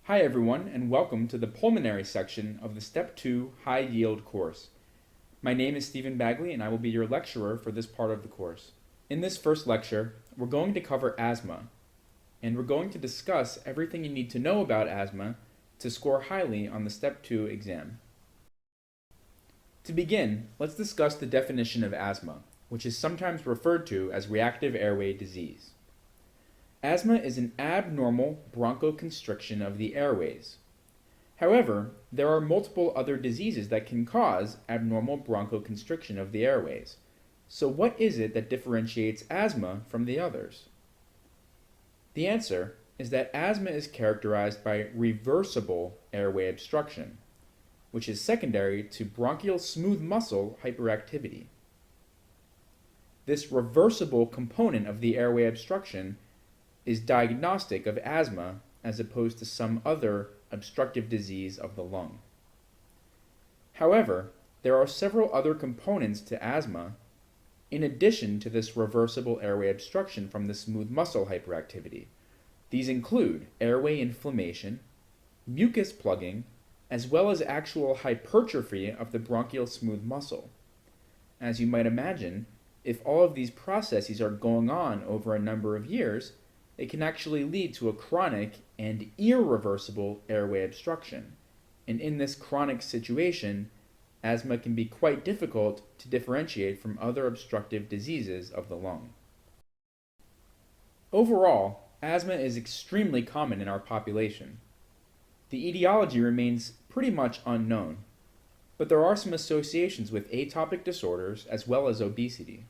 Hi everyone, and welcome to the pulmonary section of the Step 2 High Yield course. My name is Stephen Bagley and I will be your lecturer for this part of the course. In this first lecture, we're going to cover asthma, and we're going to discuss everything you need to know about asthma to score highly on the Step 2 exam. To begin, let's discuss the definition of asthma, which is sometimes referred to as reactive airway disease. Asthma is an abnormal bronchoconstriction of the airways. However, there are multiple other diseases that can cause abnormal bronchoconstriction of the airways. So what is it that differentiates asthma from the others? The answer is that asthma is characterized by reversible airway obstruction, which is secondary to bronchial smooth muscle hyperactivity. This reversible component of the airway obstruction is diagnostic of asthma as opposed to some other obstructive disease of the lung. However, there are several other components to asthma in addition to this reversible airway obstruction from the smooth muscle hyperactivity. These include airway inflammation, mucus plugging, as well as actual hypertrophy of the bronchial smooth muscle. As you might imagine, if all of these processes are going on over a number of years, it can actually lead to a chronic and irreversible airway obstruction. And in this chronic situation, asthma can be quite difficult to differentiate from other obstructive diseases of the lung. Overall, asthma is extremely common in our population. The etiology remains pretty much unknown, but there are some associations with atopic disorders as well as obesity.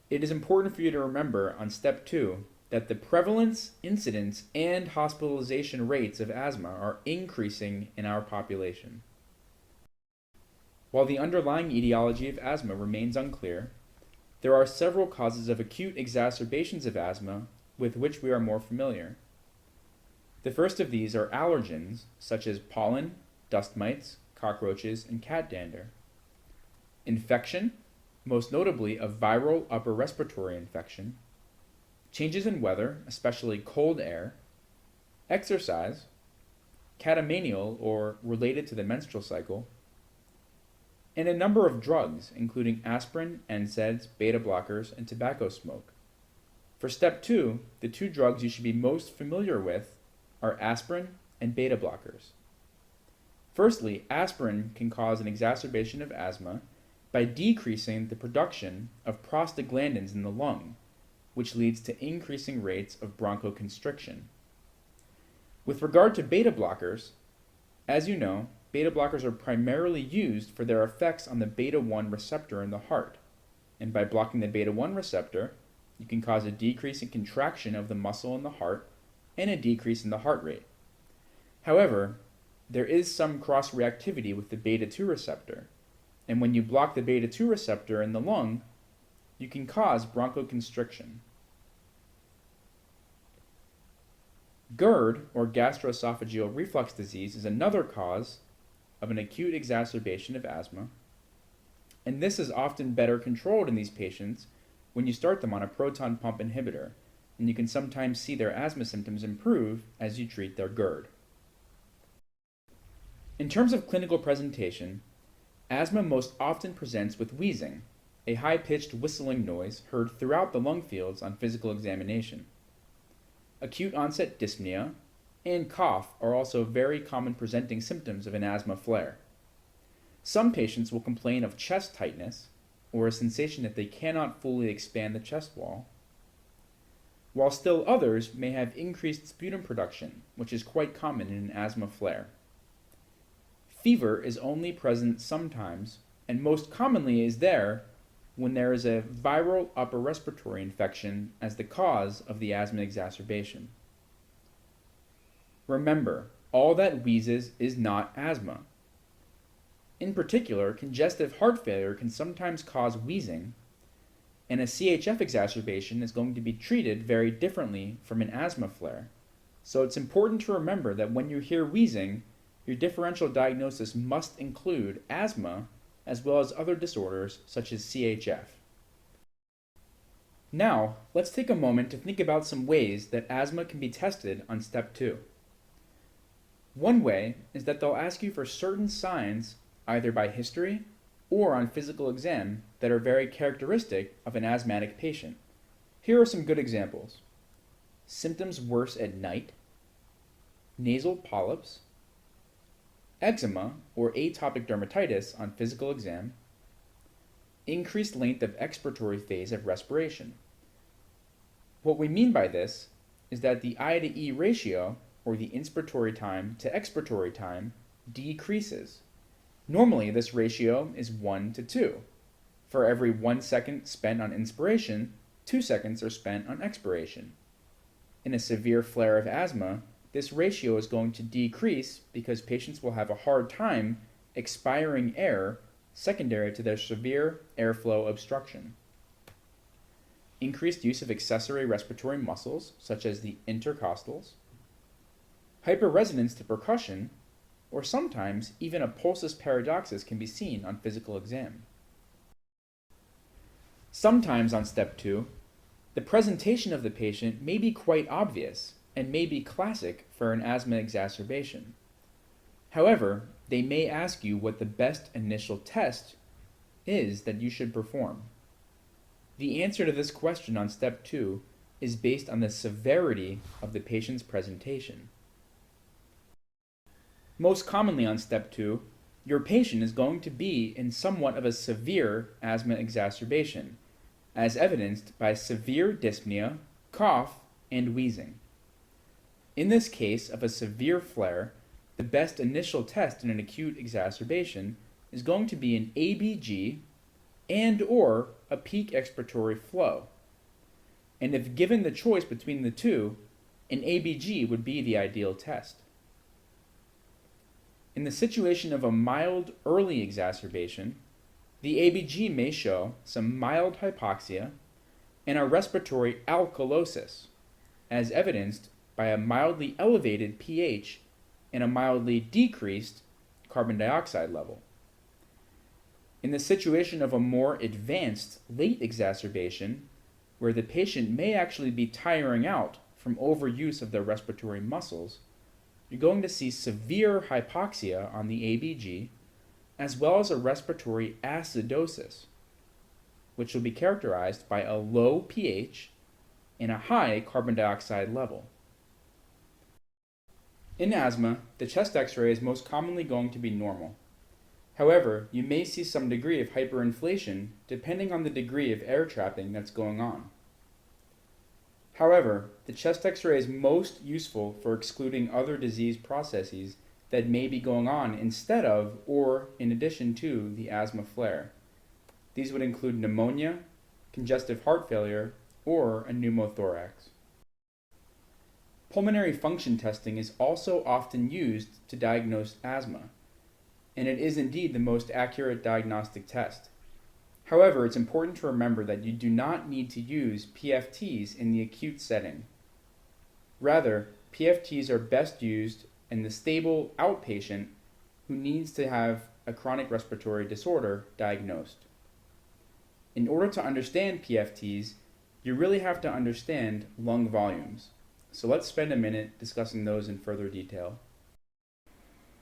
It is important for you to remember on Step 2 that the prevalence, incidence, and hospitalization rates of asthma are increasing in our population. While the underlying etiology of asthma remains unclear, there are several causes of acute exacerbations of asthma with which we are more familiar. The first of these are allergens, such as pollen, dust mites, cockroaches, and cat dander. Infection, most notably a viral upper respiratory infection. Changes in weather, especially cold air. Exercise, catamenial or related to the menstrual cycle. And a number of drugs, including aspirin, NSAIDs, beta blockers, and tobacco smoke. For Step 2, the two drugs you should be most familiar with are aspirin and beta blockers. Firstly, aspirin can cause an exacerbation of asthma by decreasing the production of prostaglandins in the lung, which leads to increasing rates of bronchoconstriction. With regard to beta blockers, as you know, beta blockers are primarily used for their effects on the beta-1 receptor in the heart, and by blocking the beta-1 receptor, you can cause a decrease in contraction of the muscle in the heart and a decrease in the heart rate. However, there is some cross-reactivity with the beta-2 receptor, and when you block the beta-2 receptor in the lung, you can cause bronchoconstriction. GERD, or gastroesophageal reflux disease, is another cause of an acute exacerbation of asthma, and this is often better controlled in these patients when you start them on a proton pump inhibitor, and you can sometimes see their asthma symptoms improve as you treat their GERD. In terms of clinical presentation, asthma most often presents with wheezing, a high-pitched whistling noise heard throughout the lung fields on physical examination. Acute onset dyspnea and cough are also very common presenting symptoms of an asthma flare. Some patients will complain of chest tightness or a sensation that they cannot fully expand the chest wall, while still others may have increased sputum production, which is quite common in an asthma flare. Fever is only present sometimes, and most commonly is there when there is a viral upper respiratory infection as the cause of the asthma exacerbation. Remember, all that wheezes is not asthma. In particular, congestive heart failure can sometimes cause wheezing, and a CHF exacerbation is going to be treated very differently from an asthma flare. So it's important to remember that when you hear wheezing, your differential diagnosis must include asthma as well as other disorders such as CHF. Now, let's take a moment to think about some ways that asthma can be tested on Step 2. One way is that they'll ask you for certain signs, either by history or on physical exam, that are very characteristic of an asthmatic patient. Here are some good examples. Symptoms worse at night, nasal polyps, eczema or atopic dermatitis on physical exam, increased length of expiratory phase of respiration. What we mean by this is that the I to E ratio, or the inspiratory time to expiratory time, decreases. Normally, this ratio is 1 to 2. For every 1 second spent on inspiration, 2 seconds are spent on expiration. In a severe flare of asthma, this ratio is going to decrease because patients will have a hard time expiring air secondary to their severe airflow obstruction. Increased use of accessory respiratory muscles, such as the intercostals, hyperresonance to percussion, or sometimes even a pulsus paradoxus can be seen on physical exam. Sometimes on step 2, the presentation of the patient may be quite obvious and may be classic for an asthma exacerbation. However, they may ask you what the best initial test is that you should perform. The answer to this question on step 2 is based on the severity of the patient's presentation. Most commonly on step 2, your patient is going to be in somewhat of a severe asthma exacerbation, as evidenced by severe dyspnea, cough, and wheezing. In this case of a severe flare, the best initial test in an acute exacerbation is going to be an ABG and or a peak expiratory flow. And if given the choice between the two, an ABG would be the ideal test. In the situation of a mild early exacerbation, the ABG may show some mild hypoxia and a respiratory alkalosis, as evidenced by a mildly elevated pH and a mildly decreased carbon dioxide level. In the situation of a more advanced late exacerbation, where the patient may actually be tiring out from overuse of their respiratory muscles, you're going to see severe hypoxia on the ABG, as well as a respiratory acidosis, which will be characterized by a low pH and a high carbon dioxide level. In asthma, the chest X-ray is most commonly going to be normal. However, you may see some degree of hyperinflation depending on the degree of air trapping that's going on. However, the chest X-ray is most useful for excluding other disease processes that may be going on instead of or in addition to the asthma flare. These would include pneumonia, congestive heart failure, or a pneumothorax. Pulmonary function testing is also often used to diagnose asthma, and it is indeed the most accurate diagnostic test. However, it's important to remember that you do not need to use PFTs in the acute setting. Rather, PFTs are best used in the stable outpatient who needs to have a chronic respiratory disorder diagnosed. In order to understand PFTs, you really have to understand lung volumes. So let's spend a minute discussing those in further detail.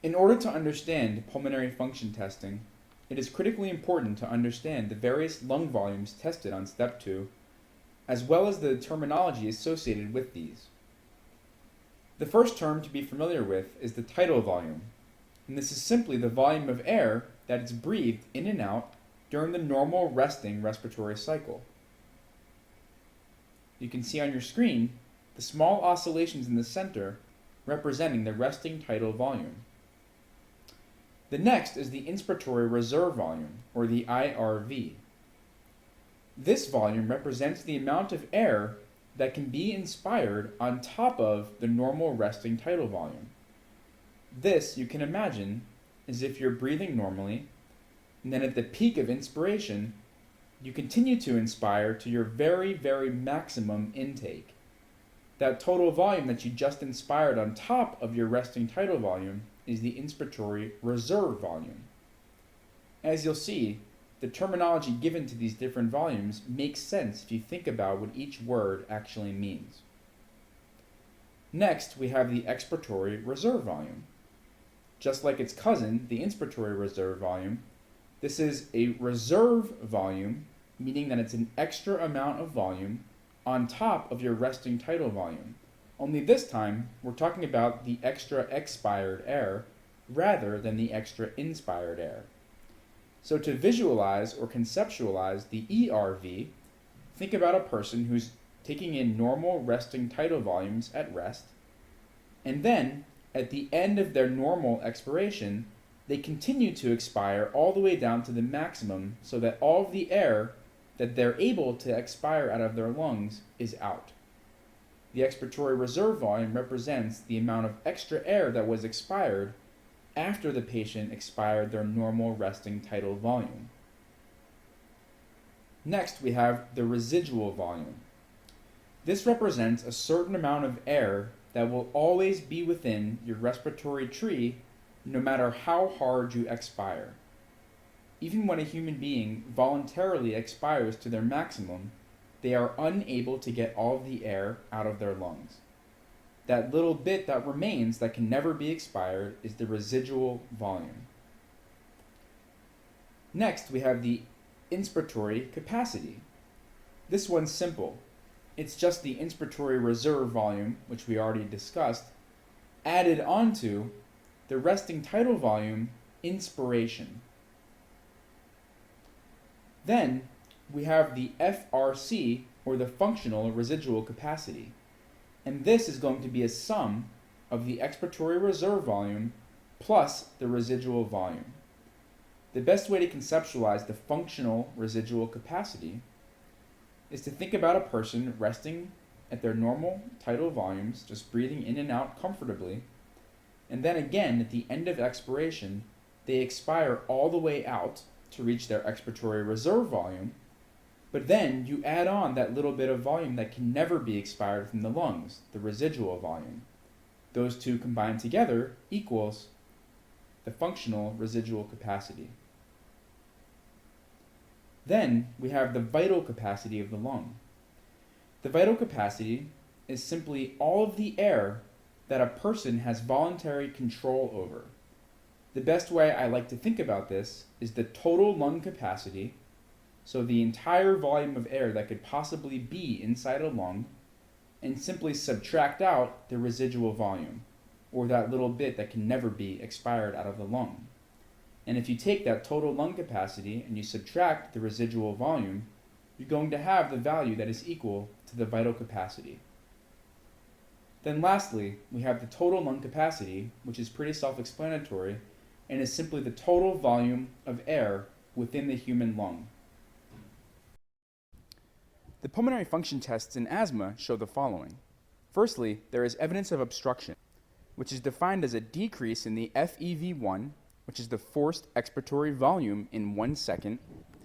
In order to understand pulmonary function testing, it is critically important to understand the various lung volumes tested on step 2, as well as the terminology associated with these. The first term to be familiar with is the tidal volume, and this is simply the volume of air that is breathed in and out during the normal resting respiratory cycle. You can see on your screen the small oscillations in the center representing the resting tidal volume. The next is the inspiratory reserve volume, or the IRV. This volume represents the amount of air that can be inspired on top of the normal resting tidal volume. This, you can imagine, is if you're breathing normally, and then at the peak of inspiration, you continue to inspire to your very, very maximum intake. That total volume that you just inspired on top of your resting tidal volume is the inspiratory reserve volume. As you'll see, the terminology given to these different volumes makes sense if you think about what each word actually means. Next, we have the expiratory reserve volume. Just like its cousin, the inspiratory reserve volume, this is a reserve volume, meaning that it's an extra amount of volume on top of your resting tidal volume. Only this time, we're talking about the extra expired air rather than the extra inspired air. So to visualize or conceptualize the ERV, think about a person who's taking in normal resting tidal volumes at rest, and then at the end of their normal expiration, they continue to expire all the way down to the maximum so that all of the air that they're able to expire out of their lungs is out. The expiratory reserve volume represents the amount of extra air that was expired after the patient expired their normal resting tidal volume. Next, we have the residual volume. This represents a certain amount of air that will always be within your respiratory tree no matter how hard you expire. Even when a human being voluntarily expires to their maximum, they are unable to get all of the air out of their lungs. That little bit that remains that can never be expired is the residual volume. Next, we have the inspiratory capacity. This one's simple. It's just the inspiratory reserve volume, which we already discussed, added onto the resting tidal volume inspiration. Then we have the FRC, or the functional residual capacity. And this is going to be a sum of the expiratory reserve volume plus the residual volume. The best way to conceptualize the functional residual capacity is to think about a person resting at their normal tidal volumes, just breathing in and out comfortably, and then again at the end of expiration, they expire all the way out to reach their expiratory reserve volume, but then you add on that little bit of volume that can never be expired from the lungs, the residual volume. Those two combined together equals the functional residual capacity. Then we have the vital capacity of the lung. The vital capacity is simply all of the air that a person has voluntary control over. The best way I like to think about this is the total lung capacity, so the entire volume of air that could possibly be inside a lung, and simply subtract out the residual volume, or that little bit that can never be expired out of the lung. And if you take that total lung capacity and you subtract the residual volume, you're going to have the value that is equal to the vital capacity. Then lastly, we have the total lung capacity, which is pretty self-explanatory, and is simply the total volume of air within the human lung. The pulmonary function tests in asthma show the following. Firstly, there is evidence of obstruction, which is defined as a decrease in the FEV1, which is the forced expiratory volume in 1 second,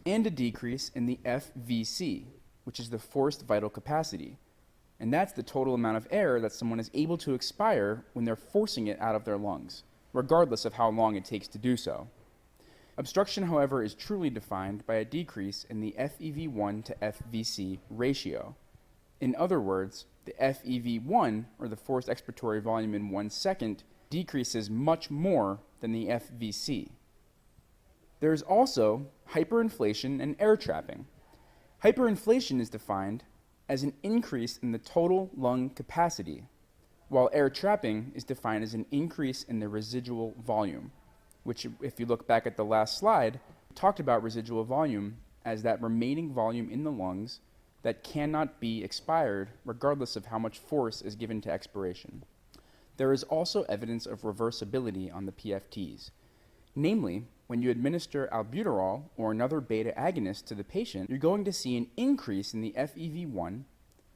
and a decrease in the FVC, which is the forced vital capacity. And that's the total amount of air that someone is able to expire when they're forcing it out of their lungs, regardless of how long it takes to do so. Obstruction, however, is truly defined by a decrease in the FEV1 to FVC ratio. In other words, the FEV1, or the forced expiratory volume in 1 second, decreases much more than the FVC. There is also hyperinflation and air trapping. Hyperinflation is defined as an increase in the total lung capacity, while air trapping is defined as an increase in the residual volume, which, if you look back at the last slide, talked about residual volume as that remaining volume in the lungs that cannot be expired regardless of how much force is given to expiration. There is also evidence of reversibility on the PFTs. Namely, when you administer albuterol or another beta agonist to the patient, you're going to see an increase in the FEV1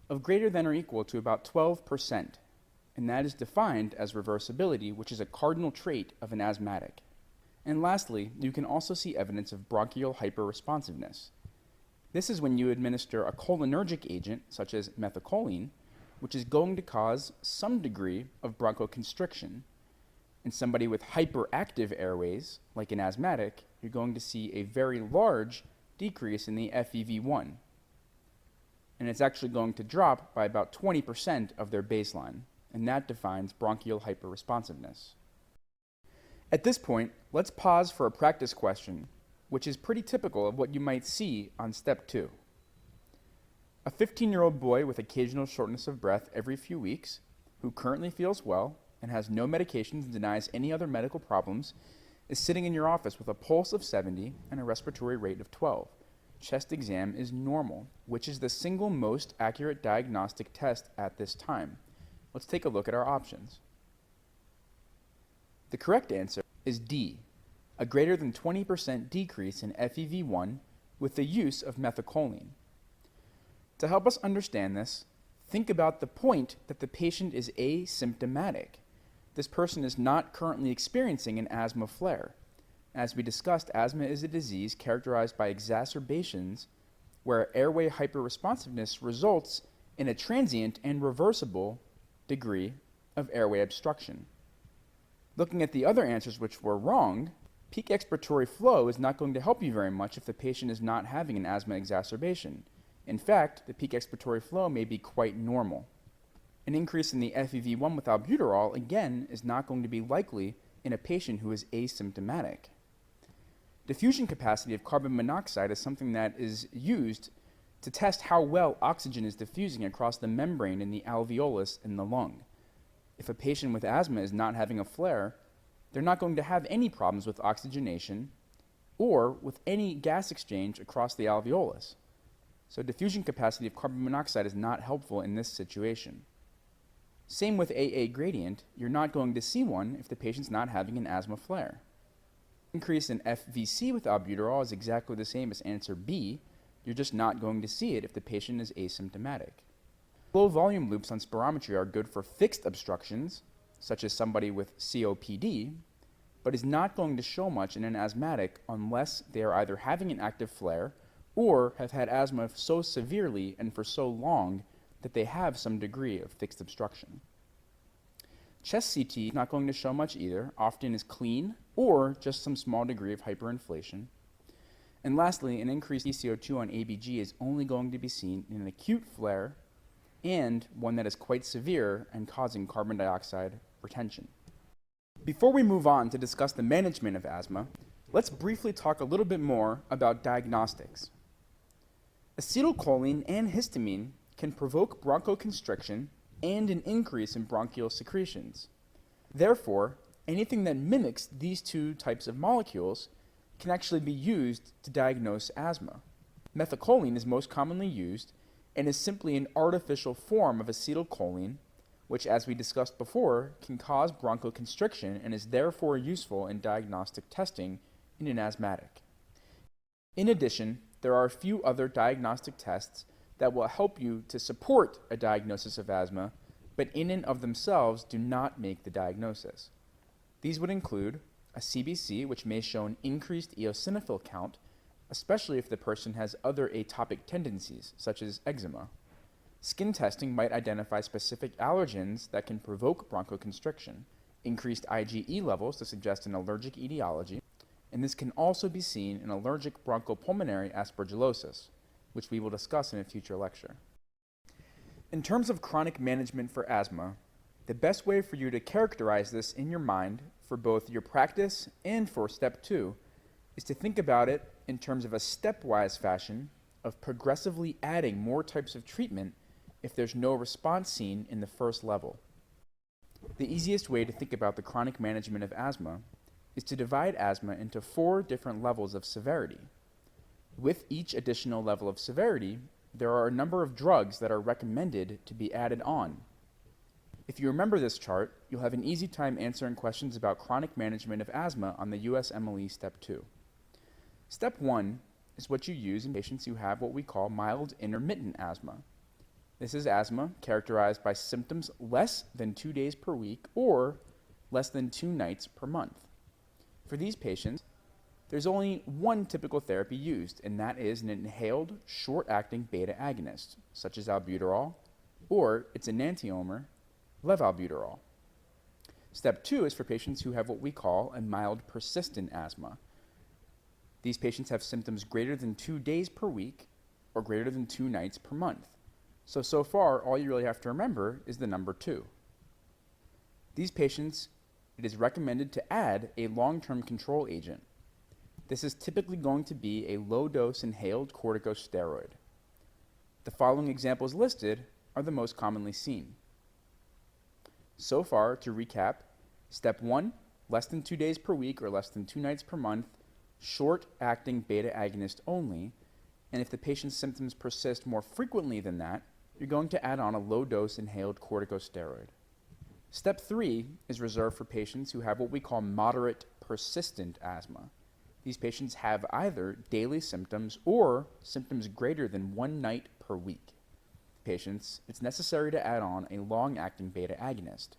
of greater than or equal to about 12%, and that is defined as reversibility, which is a cardinal trait of an asthmatic. And lastly, you can also see evidence of bronchial hyperresponsiveness. This is when you administer a cholinergic agent, such as methacholine, which is going to cause some degree of bronchoconstriction. In somebody with hyperactive airways, like an asthmatic, you're going to see a very large decrease in the FEV1. And it's actually going to drop by about 20% of their baseline, and that defines bronchial hyperresponsiveness. At this point, let's pause for a practice question, which is pretty typical of what you might see on step 2. A 15-year-old boy with occasional shortness of breath every few weeks, who currently feels well and has no medications and denies any other medical problems, is sitting in your office with a pulse of 70 and a respiratory rate of 12. Chest exam is normal, which is the single most accurate diagnostic test at this time. Let's take a look at our options. The correct answer is D, a greater than 20% decrease in FEV1 with the use of methacholine. To help us understand this, think about the point that the patient is asymptomatic. This person is not currently experiencing an asthma flare. As we discussed, asthma is a disease characterized by exacerbations where airway hyperresponsiveness results in a transient and reversible degree of airway obstruction. Looking at the other answers which were wrong, peak expiratory flow is not going to help you very much if the patient is not having an asthma exacerbation. In fact, the peak expiratory flow may be quite normal. An increase in the FEV1 with albuterol, again, is not going to be likely in a patient who is asymptomatic. Diffusion capacity of carbon monoxide is something that is used to test how well oxygen is diffusing across the membrane in the alveolus in the lung. If a patient with asthma is not having a flare, they're not going to have any problems with oxygenation or with any gas exchange across the alveolus. So diffusion capacity of carbon monoxide is not helpful in this situation. Same with AA gradient, you're not going to see one if the patient's not having an asthma flare. Increase in FVC with albuterol is exactly the same as answer B, you're just not going to see it if the patient is asymptomatic. Low volume loops on spirometry are good for fixed obstructions, such as somebody with COPD, but is not going to show much in an asthmatic unless they are either having an active flare or have had asthma so severely and for so long that they have some degree of fixed obstruction. Chest CT is not going to show much either, often is clean or just some small degree of hyperinflation. And lastly, an increased ECO2 on ABG is only going to be seen in an acute flare and one that is quite severe and causing carbon dioxide retention. Before we move on to discuss the management of asthma, let's briefly talk a little bit more about diagnostics. Acetylcholine and histamine can provoke bronchoconstriction and an increase in bronchial secretions. Therefore, anything that mimics these two types of molecules can actually be used to diagnose asthma. Methacholine is most commonly used and is simply an artificial form of acetylcholine, which, as we discussed before, can cause bronchoconstriction and is therefore useful in diagnostic testing in an asthmatic. In addition, there are a few other diagnostic tests that will help you to support a diagnosis of asthma, but in and of themselves do not make the diagnosis. These would include a CBC, which may show an increased eosinophil count, especially if the person has other atopic tendencies, such as eczema. Skin testing might identify specific allergens that can provoke bronchoconstriction, increased IgE levels to suggest an allergic etiology, and this can also be seen in allergic bronchopulmonary aspergillosis, which we will discuss in a future lecture. In terms of chronic management for asthma, the best way for you to characterize this in your mind for both your practice and for step 2 is to think about it in terms of a stepwise fashion of progressively adding more types of treatment if there's no response seen in the first level. The easiest way to think about the chronic management of asthma is to divide asthma into 4 different levels of severity. With each additional level of severity, there are a number of drugs that are recommended to be added on. If you remember this chart, you'll have an easy time answering questions about chronic management of asthma on the USMLE Step 2. Step 1 is what you use in patients who have what we call mild intermittent asthma. This is asthma characterized by symptoms less than 2 days per week or less than 2 nights per month. For these patients, there's only one typical therapy used, and that is an inhaled, short-acting beta agonist, such as albuterol, or its enantiomer, levalbuterol. Step 2 is for patients who have what we call a mild persistent asthma. These patients have symptoms greater than 2 days per week or greater than 2 nights per month. So far, all you really have to remember is the number 2. These patients it is recommended to add a long-term control agent. This is typically going to be a low-dose inhaled corticosteroid. The following examples listed are the most commonly seen. So far, to recap, step 1, less than 2 days per week or less than 2 nights per month, short-acting beta agonist only, and if the patient's symptoms persist more frequently than that, you're going to add on a low-dose inhaled corticosteroid. Step 3 is reserved for patients who have what we call moderate persistent asthma. These patients have either daily symptoms or symptoms greater than 1 night per week. Patients, it's necessary to add on a long-acting beta agonist.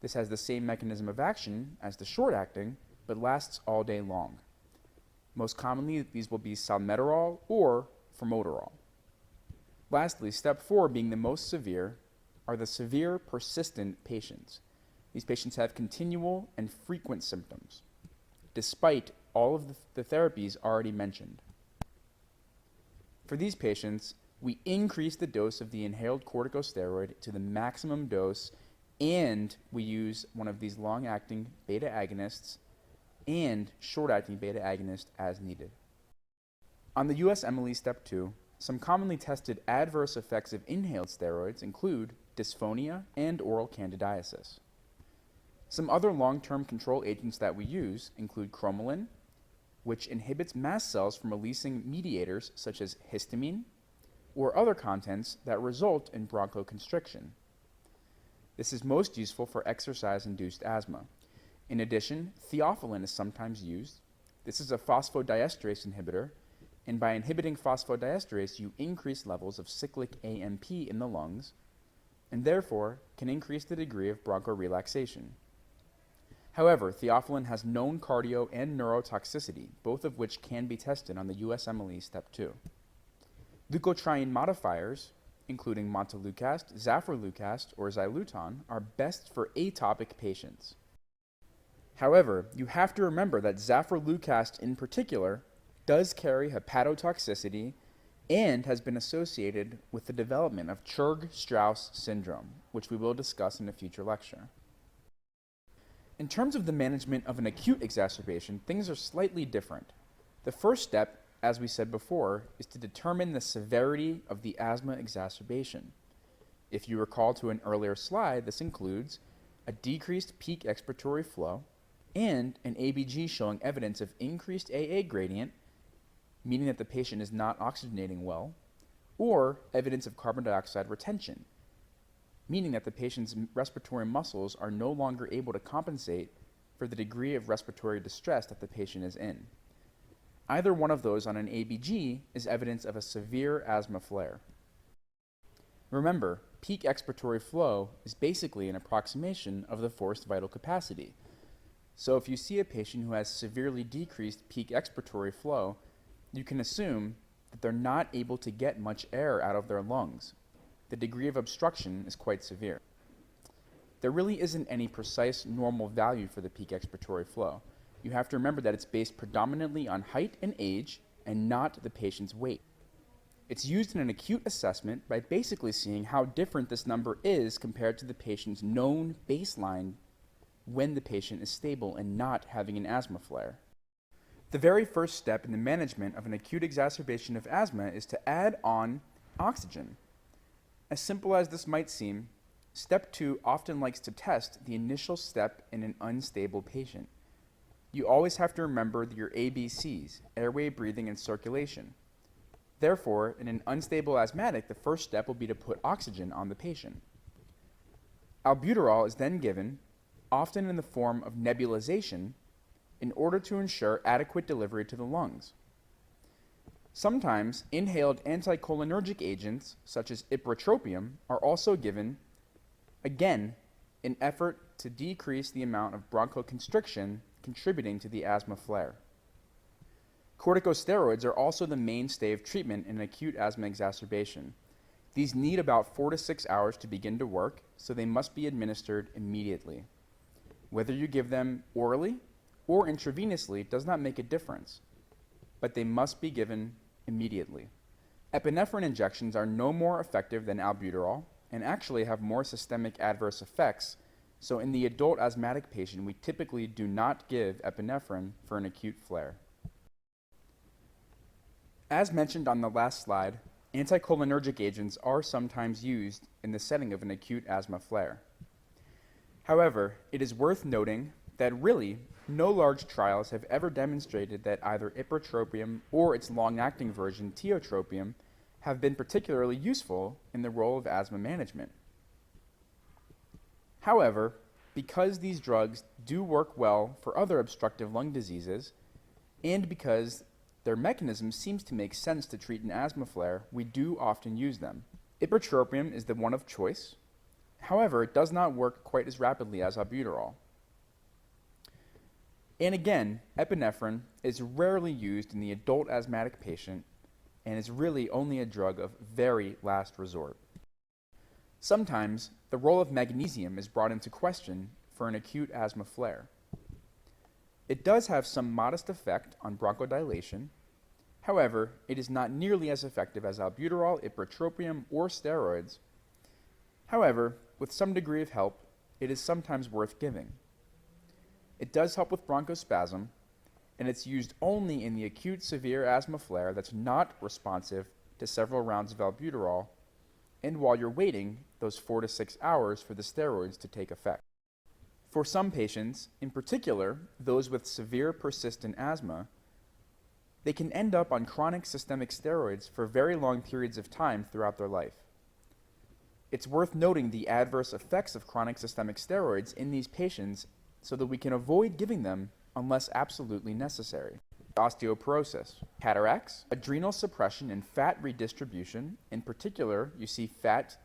This has the same mechanism of action as the short-acting, but lasts all day long. Most commonly, these will be salmeterol or formoterol. Lastly, step 4, being the most severe, are the severe persistent patients. These patients have continual and frequent symptoms, despite all of the therapies already mentioned. For these patients, we increase the dose of the inhaled corticosteroid to the maximum dose, and we use one of these long-acting beta agonists and short-acting beta agonist as needed. On the USMLE Step 2, some commonly tested adverse effects of inhaled steroids include dysphonia and oral candidiasis. Some other long-term control agents that we use include cromolyn, which inhibits mast cells from releasing mediators such as histamine or other contents that result in bronchoconstriction. This is most useful for exercise-induced asthma. In addition, theophylline is sometimes used. This is a phosphodiesterase inhibitor, and by inhibiting phosphodiesterase, you increase levels of cyclic AMP in the lungs, and therefore can increase the degree of bronchorelaxation. However, theophylline has known cardio and neurotoxicity, both of which can be tested on the USMLE Step 2. Leukotriene modifiers, including montelukast, zafrelukast, or xyluton, are best for atopic patients. However, you have to remember that zafrelukast in particular does carry hepatotoxicity and has been associated with the development of Churg-Strauss syndrome, which we will discuss in a future lecture. In terms of the management of an acute exacerbation, things are slightly different. The first step, as we said before, is to determine the severity of the asthma exacerbation. If you recall to an earlier slide, this includes a decreased peak expiratory flow and an ABG showing evidence of increased AA gradient, meaning that the patient is not oxygenating well, or evidence of carbon dioxide retention, meaning that the patient's respiratory muscles are no longer able to compensate for the degree of respiratory distress that the patient is in. Either one of those on an ABG is evidence of a severe asthma flare. Remember, peak expiratory flow is basically an approximation of the forced vital capacity. So if you see a patient who has severely decreased peak expiratory flow, you can assume that they're not able to get much air out of their lungs. The degree of obstruction is quite severe. There really isn't any precise normal value for the peak expiratory flow. You have to remember that it's based predominantly on height and age and not the patient's weight. It's used in an acute assessment by basically seeing how different this number is compared to the patient's known baseline when the patient is stable and not having an asthma flare. The very first step in the management of an acute exacerbation of asthma is to add on oxygen. As simple as this might seem, Step 2 often likes to test the initial step in an unstable patient. You always have to remember your ABCs, airway, breathing, and circulation. Therefore, in an unstable asthmatic, the first step will be to put oxygen on the patient. Albuterol is then given, often in the form of nebulization, in order to ensure adequate delivery to the lungs. Sometimes inhaled anticholinergic agents, such as ipratropium, are also given, again, in effort to decrease the amount of bronchoconstriction contributing to the asthma flare. Corticosteroids are also the mainstay of treatment in an acute asthma exacerbation. These need about 4 to 6 hours to begin to work, so they must be administered immediately. Whether you give them orally or intravenously does not make a difference, but they must be given immediately. Epinephrine injections are no more effective than albuterol and actually have more systemic adverse effects So in the adult asthmatic patient, we typically do not give epinephrine for an acute flare. As mentioned on the last slide, anticholinergic agents are sometimes used in the setting of an acute asthma flare. However, it is worth noting that really no large trials have ever demonstrated that either ipratropium or its long-acting version, tiotropium, have been particularly useful in the role of asthma management. However, because these drugs do work well for other obstructive lung diseases, and because their mechanism seems to make sense to treat an asthma flare, we do often use them. Ipratropium is the one of choice. However, it does not work quite as rapidly as albuterol. And again, epinephrine is rarely used in the adult asthmatic patient and is really only a drug of very last resort. Sometimes, the role of magnesium is brought into question for an acute asthma flare. It does have some modest effect on bronchodilation. However, it is not nearly as effective as albuterol, ipratropium, or steroids. However, with some degree of help, it is sometimes worth giving. It does help with bronchospasm, and it's used only in the acute severe asthma flare that's not responsive to several rounds of albuterol, and while you're waiting those 4 to 6 hours for the steroids to take effect. For some patients, in particular those with severe persistent asthma, they can end up on chronic systemic steroids for very long periods of time throughout their life. It's worth noting the adverse effects of chronic systemic steroids in these patients so that we can avoid giving them unless absolutely necessary. Osteoporosis, cataracts, adrenal suppression and fat redistribution, in particular you see fat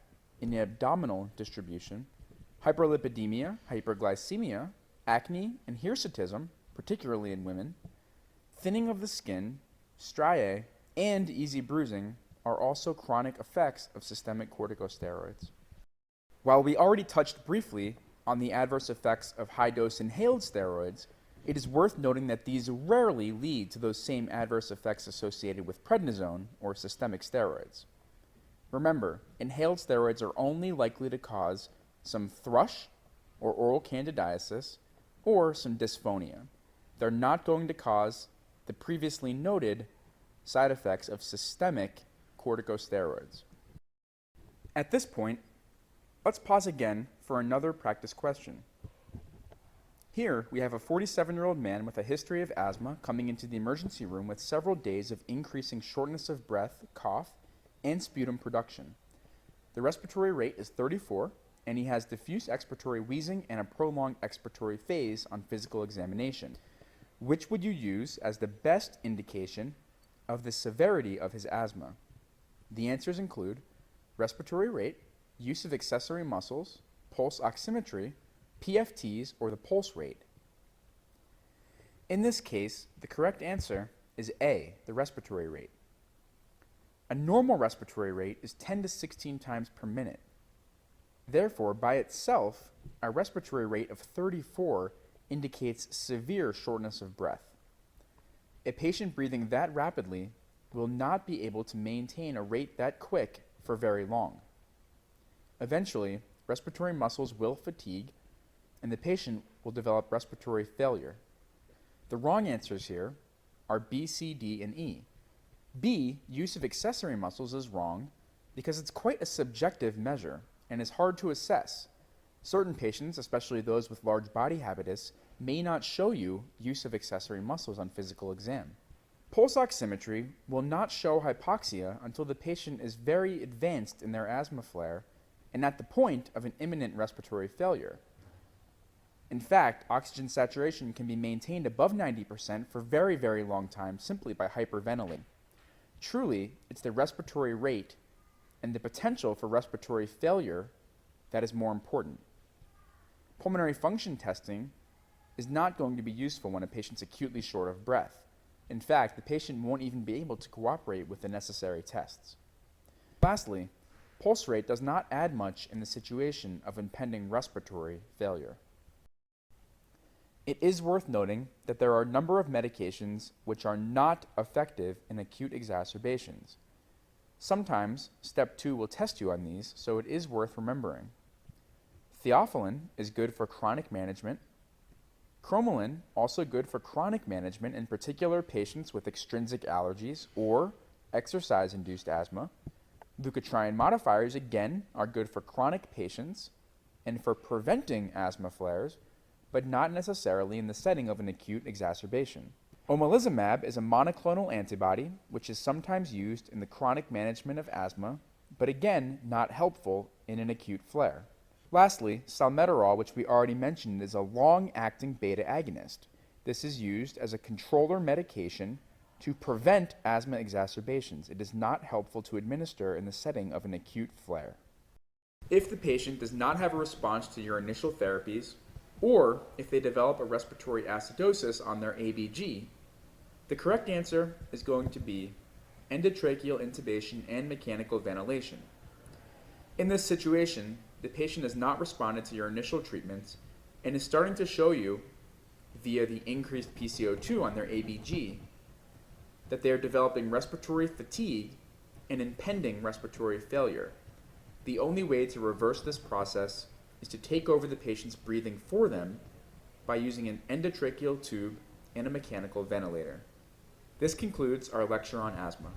in the abdominal distribution, hyperlipidemia, hyperglycemia, acne and hirsutism, particularly in women, thinning of the skin, striae, and easy bruising are also chronic effects of systemic corticosteroids. While we already touched briefly on the adverse effects of high-dose inhaled steroids, it is worth noting that these rarely lead to those same adverse effects associated with prednisone or systemic steroids. Remember, inhaled steroids are only likely to cause some thrush or oral candidiasis or some dysphonia. They're not going to cause the previously noted side effects of systemic corticosteroids. At this point, let's pause again for another practice question. Here, we have a 47-year-old man with a history of asthma coming into the emergency room with several days of increasing shortness of breath, cough, and sputum production. The respiratory rate is 34, and he has diffuse expiratory wheezing and a prolonged expiratory phase on physical examination. Which would you use as the best indication of the severity of his asthma? The answers include respiratory rate, use of accessory muscles, pulse oximetry, PFTs, or the pulse rate. In this case, the correct answer is A, the respiratory rate. A normal respiratory rate is 10 to 16 times per minute. Therefore, by itself, a respiratory rate of 34 indicates severe shortness of breath. A patient breathing that rapidly will not be able to maintain a rate that quick for very long. Eventually, respiratory muscles will fatigue, and the patient will develop respiratory failure. The wrong answers here are B, C, D, and E. B, use of accessory muscles, is wrong because it's quite a subjective measure and is hard to assess. Certain patients, especially those with large body habitus, may not show you use of accessory muscles on physical exam. Pulse oximetry will not show hypoxia until the patient is very advanced in their asthma flare and at the point of an imminent respiratory failure. In fact, oxygen saturation can be maintained above 90% for very, very long time simply by hyperventilating. Truly, it's the respiratory rate and the potential for respiratory failure that is more important. Pulmonary function testing is not going to be useful when a patient's acutely short of breath. In fact, the patient won't even be able to cooperate with the necessary tests. Lastly, pulse rate does not add much in the situation of impending respiratory failure. It is worth noting that there are a number of medications which are not effective in acute exacerbations. Sometimes, step 2 will test you on these, so it is worth remembering. Theophylline is good for chronic management. Cromolyn, also good for chronic management, in particular patients with extrinsic allergies or exercise-induced asthma. Leukotriene modifiers, again, are good for chronic patients and for preventing asthma flares, but not necessarily in the setting of an acute exacerbation. Omalizumab is a monoclonal antibody, which is sometimes used in the chronic management of asthma, but again, not helpful in an acute flare. Lastly, salmeterol, which we already mentioned, is a long-acting beta agonist. This is used as a controller medication to prevent asthma exacerbations. It is not helpful to administer in the setting of an acute flare. If the patient does not have a response to your initial therapies, or if they develop a respiratory acidosis on their ABG, the correct answer is going to be endotracheal intubation and mechanical ventilation. In this situation, the patient has not responded to your initial treatments and is starting to show you, via the increased PCO2 on their ABG, that they are developing respiratory fatigue and impending respiratory failure. The only way to reverse this process is to take over the patient's breathing for them by using an endotracheal tube and a mechanical ventilator. This concludes our lecture on asthma.